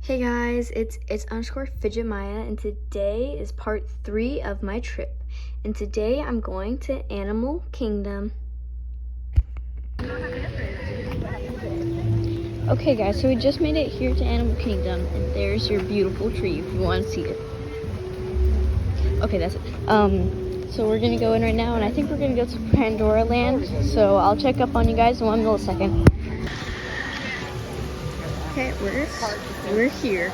Hey guys, it's underscore Fidget Maya, and today is part 3 of my trip. And today I'm going to Animal Kingdom. Okay guys, so we just made it here to Animal Kingdom, and there's your beautiful tree if you want to see it. Okay, that's it. So we're gonna go in right now, and I think we're gonna go to Pandora Land. So I'll check up on you guys in 1 millisecond. Okay, we're here.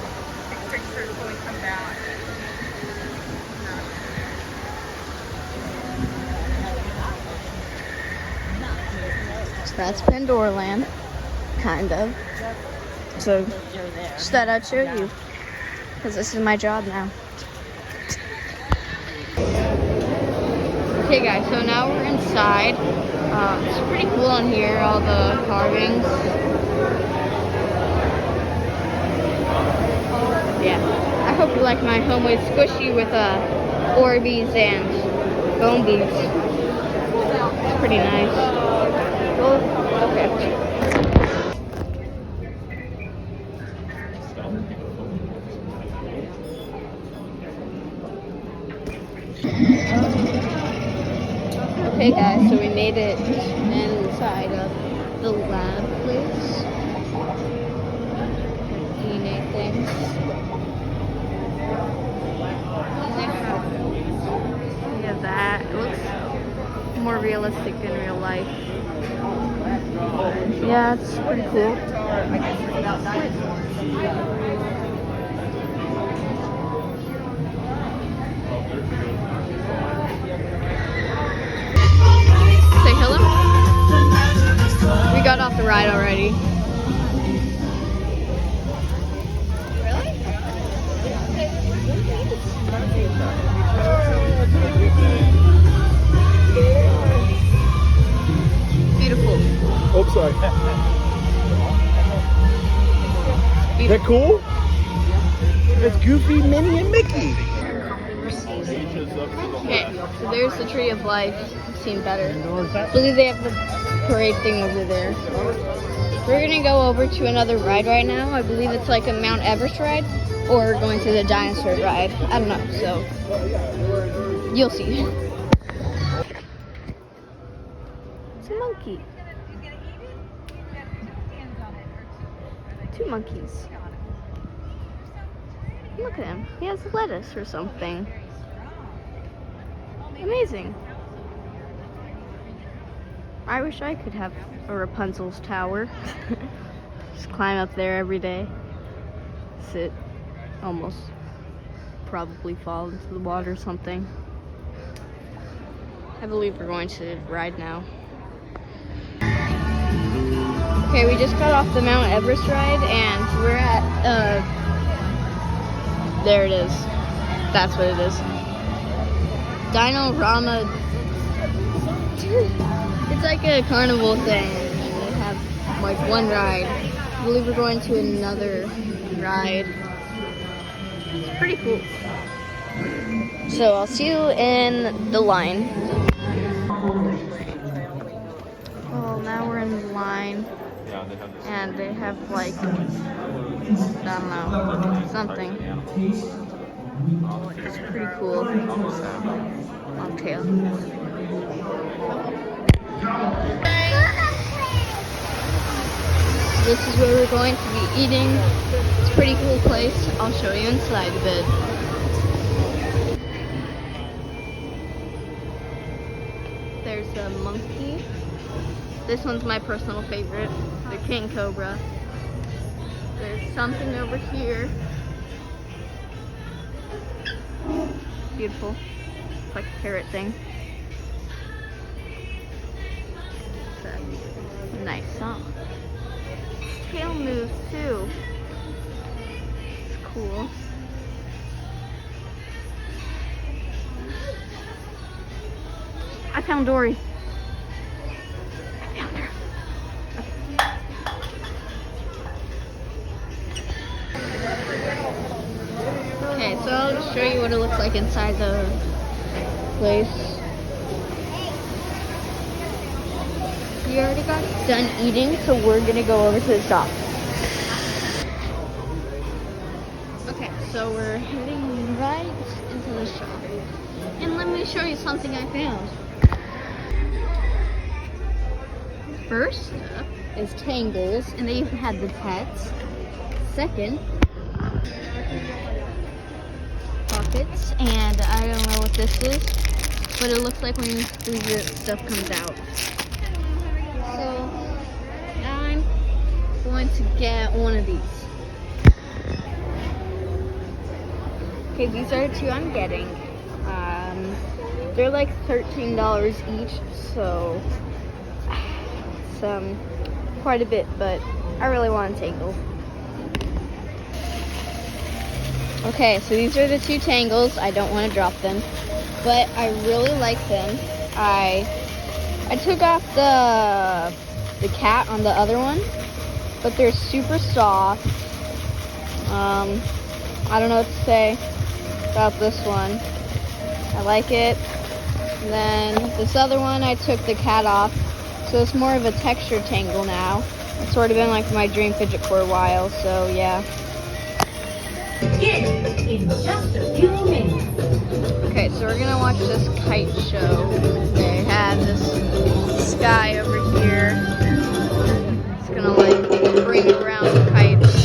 So that's Pandora Land, kind of. So just thought I'd show you, because this is my job now. Okay guys, so now we're inside. It's pretty cool in here, all the carvings. Yeah, I hope you like my homemade squishy with Orbeez and bone beads. It's pretty nice. Well, okay. Okay guys, so we made it inside of the lab place. DNA things. Look at that. It looks more realistic in real life. Yeah, it's pretty cool. Say hello. We got off the ride already. Beautiful. Oh, sorry. Is that cool? It's Goofy, Minnie, and Mickey. Okay, so there's the Tree of Life. I've seen better. I believe they have the parade thing over there. We're gonna go over to another ride right now. I believe it's like a Mount Everest ride, or we're going to the dinosaur ride. I don't know, so you'll see. It's a monkey. 2 monkeys. Look at him. He has lettuce or something. Amazing. I wish I could have a Rapunzel's tower. Just climb up there every day. Sit. Almost. Probably fall into the water or something. I believe we're going to ride now. Okay, we just got off the Mount Everest ride, and we're at, there it is. That's what it is. Dino-Rama. It's like a carnival thing. They have like one ride. I believe we're going to another ride. It's pretty cool. So I'll see you in the line. Well, now we're in the line. And they have like, I don't know, something. It's pretty cool. Long tail. This is where we're going to be eating. It's a pretty cool place. I'll show you inside a bit. There's a monkey. This one's my personal favorite, the king cobra. There's something over here. Beautiful. It's like a carrot thing. It's a nice song. Its tail moves too. It's cool. I found Dory. Okay, so I'll just show you what it looks like inside the place. We already got done eating, so we're gonna go over to the shop. So we're heading right into the shop. And let me show you something I found. First up is Tangles, and they even had the pets. Second, pockets, and I don't know what this is, but it looks like when you squeeze it, stuff comes out. So I'm going to get one of these. Okay, these are the two I'm getting. They're like $13 each, so it's quite a bit, but I really want a Tangle. Okay, so these are the two Tangles. I don't want to drop them, but I really like them. I took off the cat on the other one, but they're super soft. I don't know what to say about this one. I like it. And then this other one, I took the cat off, so it's more of a textured Tangle now. It's sort of been like my dream fidget for a while, so yeah. In just a few minutes. Okay, so we're gonna watch this kite show. They have this guy over here. It's gonna like bring around the kites.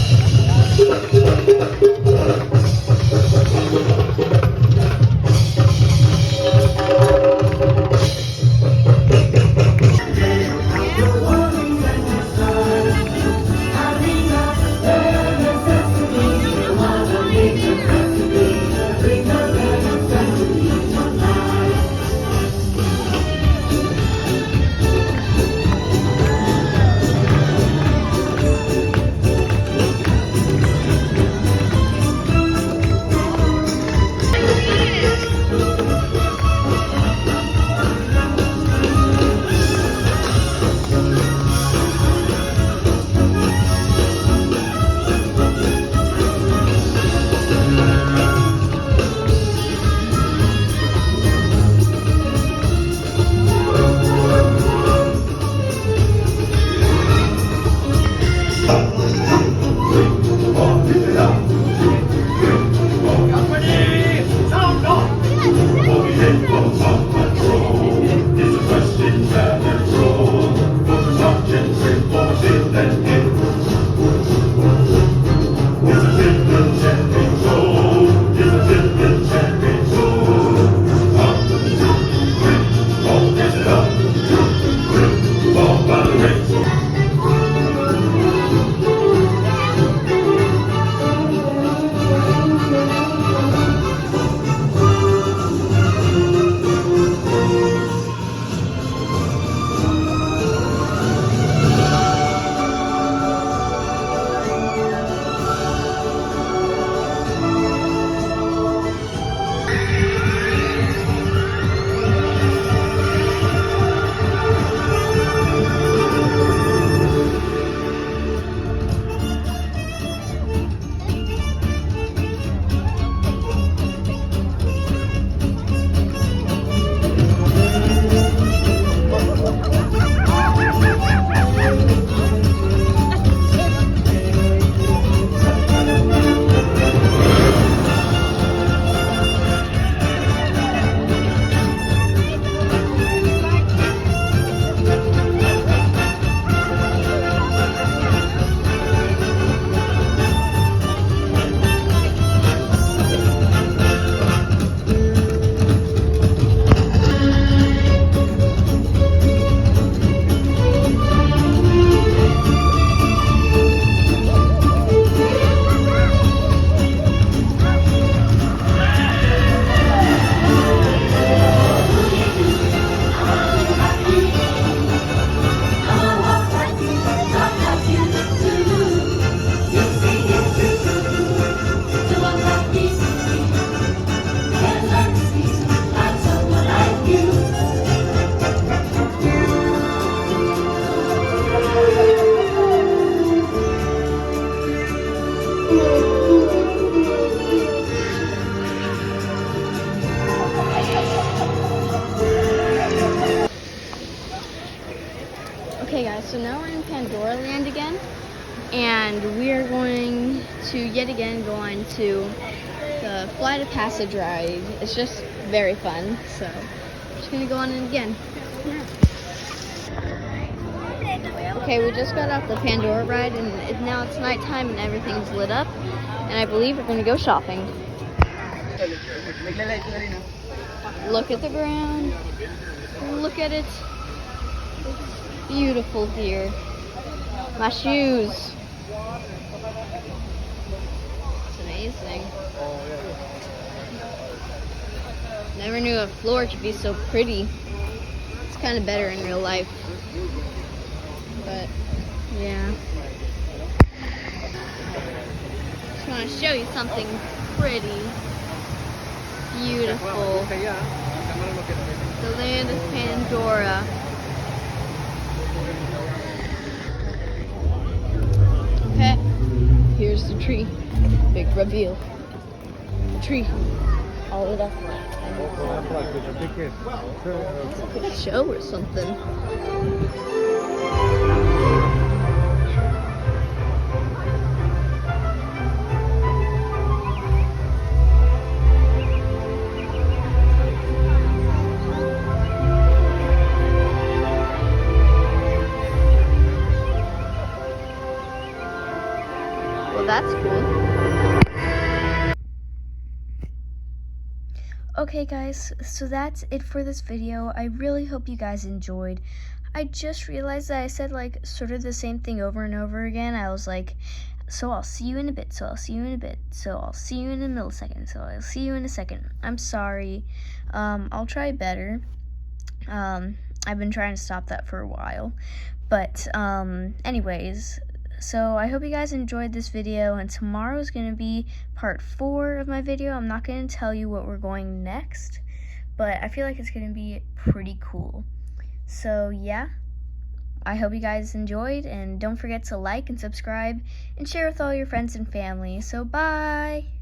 Okay guys, so now we're in Pandora Land again, and we are going to yet again go on to the Flight of Passage ride. It's just very fun, so I'm just gonna go on it again. Okay, we just got off the Pandora ride, and now it's nighttime and everything's lit up, and I believe we're gonna go shopping. Look at the ground. Look at it. It's beautiful here. My shoes. It's amazing. Never knew a floor could be so pretty. It's kind of better in real life. But, yeah. Just want to show you something pretty. Beautiful. The land of Pandora. Okay, here's the tree. Big reveal. The tree. All lit up. It's like a show or something. That's cool. Okay guys, so that's it for this video. I really hope you guys enjoyed. I just realized that I said like sort of the same thing over and over again. I was like, so I'll see you in a bit, so I'll see you in a bit, so I'll see you in a millisecond, so I'll see you in a second. I'm sorry. I'll try better. I've been trying to stop that for a while. But anyways, so I hope you guys enjoyed this video, and tomorrow is going to be part 4 of my video. I'm not going to tell you what we're going next, but I feel like it's going to be pretty cool. So yeah, I hope you guys enjoyed, and don't forget to like and subscribe and share with all your friends and family. So bye!